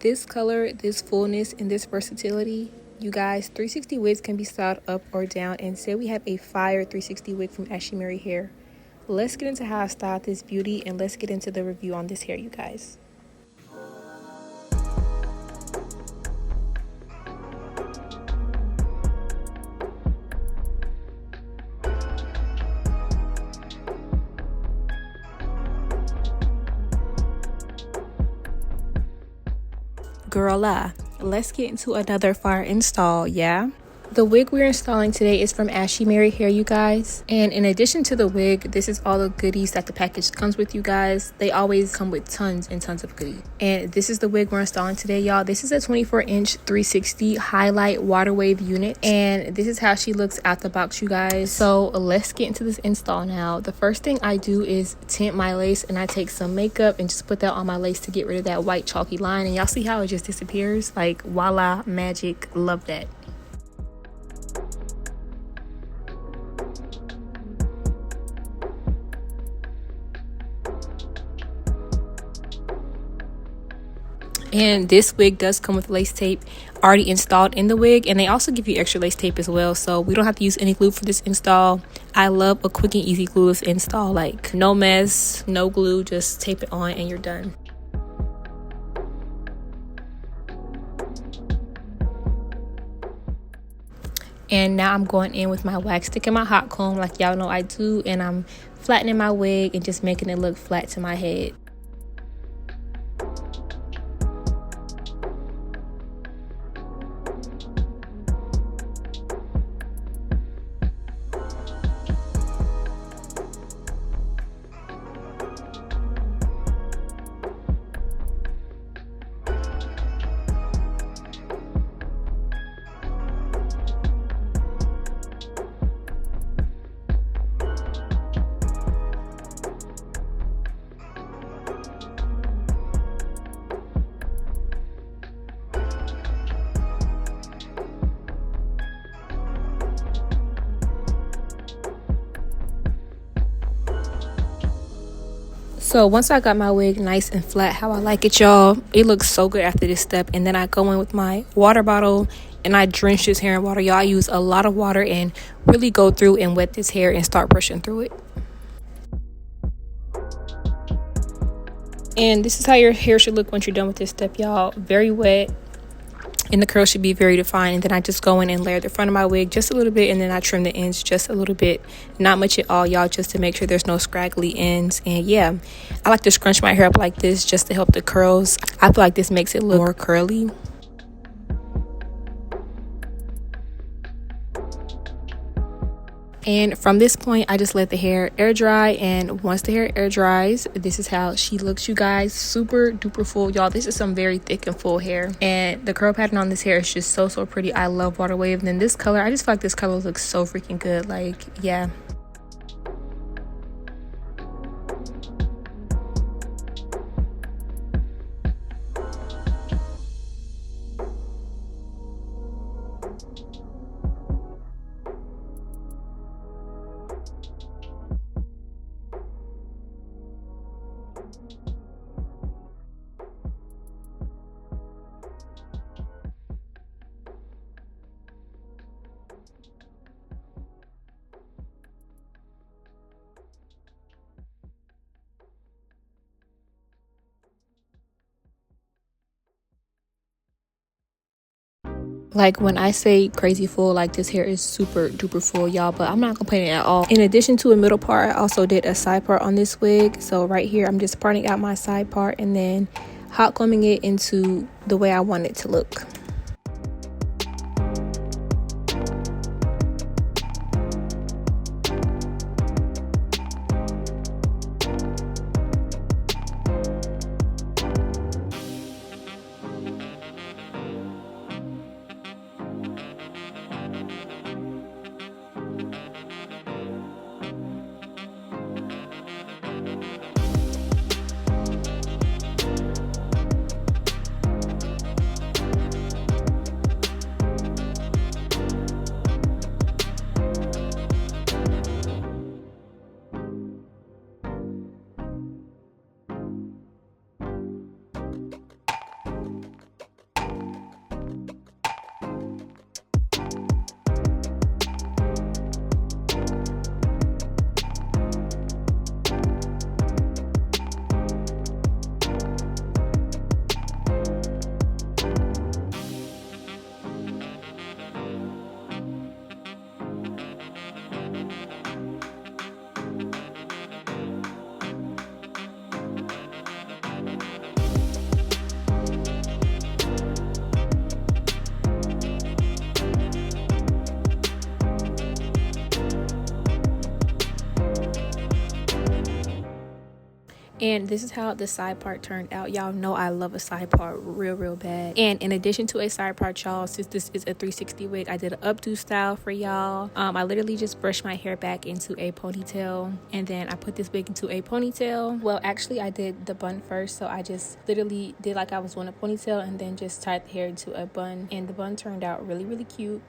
This color, this fullness, and this versatility, you guys, 360 wigs can be styled up or down, and today we have a fire 360 wig from Ashimary hair. Let's get into how I styled this beauty, and let's get into the review on this hair, you guys. Girl, let's get into another fire install, yeah? The wig we're installing today is from Ashimary hair, you guys. And in addition to the wig, this is all the goodies that the package comes with, you guys. They always come with tons and tons of goodies. And this is the wig we're installing today, y'all. This is a 24-inch 360 highlight water wave unit. And this is how she looks out the box, you guys. So let's get into this install now. The first thing I do is tint my lace, and I take some makeup and just put that on my lace to get rid of that white chalky line. And y'all see how it just disappears? Like, voila, magic. Love that. And this wig does come with lace tape already installed in the wig, and they also give you extra lace tape as well, so we don't have to use any glue for this install. I love a quick and easy glueless install, like no mess, no glue, just tape it on and you're done. And now I'm going in with my wax stick and my hot comb like y'all know I do, and I'm flattening my wig and just making it look flat to my head. So once I got my wig nice and flat how I like it, y'all, it looks so good after this step. And then I go in with my water bottle and I drench this hair in water. Y'all, I use a lot of water and really go through and wet this hair and start brushing through it. And this is how your hair should look once you're done with this step, y'all. Very wet. And the curls should be very defined. And then I just go in and layer the front of my wig just a little bit, and then I trim the ends just a little bit, not much at all, y'all, just to make sure there's no scraggly ends. And yeah, I like to scrunch my hair up like this just to help the curls. I feel like this makes it look more curly. And from this point, I just let the hair air dry, and once the hair air dries, this is how she looks, you guys. Super duper full, y'all. This is some very thick and full hair, and the curl pattern on this hair is just so pretty. I love water wave. And then this color, I just feel like this color looks so freaking good. Like, yeah. Like, when I say crazy full, like, this hair is super duper full, y'all, but I'm not complaining at all. In addition to a middle part, I also did a side part on this wig. So right here, I'm just parting out my side part and then hot combing it into the way I want it to look. And this is how the side part turned out. Y'all know I love a side part real bad. And in addition to a side part, y'all, since this is a 360 wig, I did an updo style for y'all. I literally just brushed my hair back into a ponytail, and then I put this wig into a ponytail. Well, actually I did the bun first, so I just literally did like I was doing a ponytail and then just tied the hair into a bun, and the bun turned out really cute.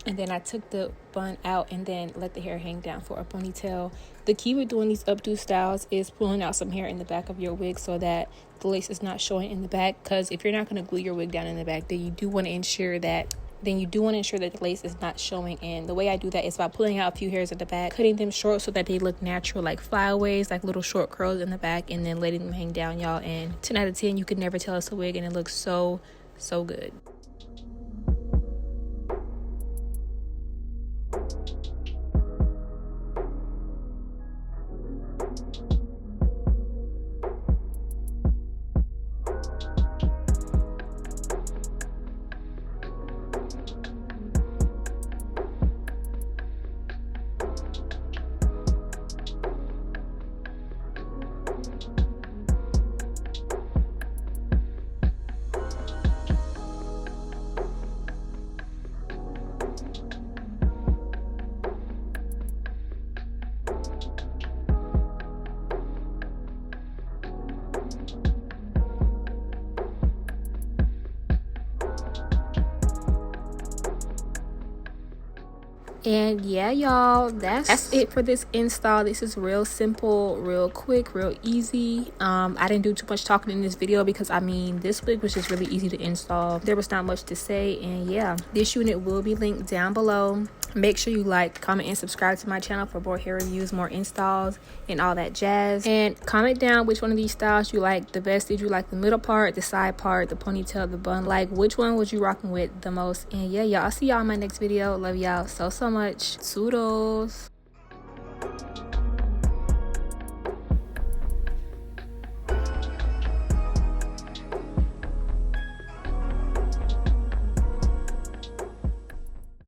And then I took the bun out and then let the hair hang down for a ponytail. The key with doing these updo styles is pulling out some hair in the back of your wig so that the lace is not showing in the back. Because if you're not going to glue your wig down in the back, then you do want to ensure that the lace is not showing. And the way I do that is by pulling out a few hairs at the back, cutting them short so that they look natural, like flyaways, like little short curls in the back, and then letting them hang down, y'all. And 10 out of 10, you could never tell it's a wig, and it looks so good. And yeah, y'all, that's it for this install. This is real simple, real quick, real easy. I didn't do too much talking in this video because I mean this wig was just really easy to install. There was not much to say. And yeah, this unit will be linked down below. Make sure you like, comment, and subscribe to my channel for more hair reviews, more installs, and all that jazz. And comment down which one of these styles you like the best. Did you like the middle part, the side part, the ponytail, the bun? Like, which one was you rocking with the most? And yeah, y'all, I'll see y'all in my next video. Love y'all so much. Toodles.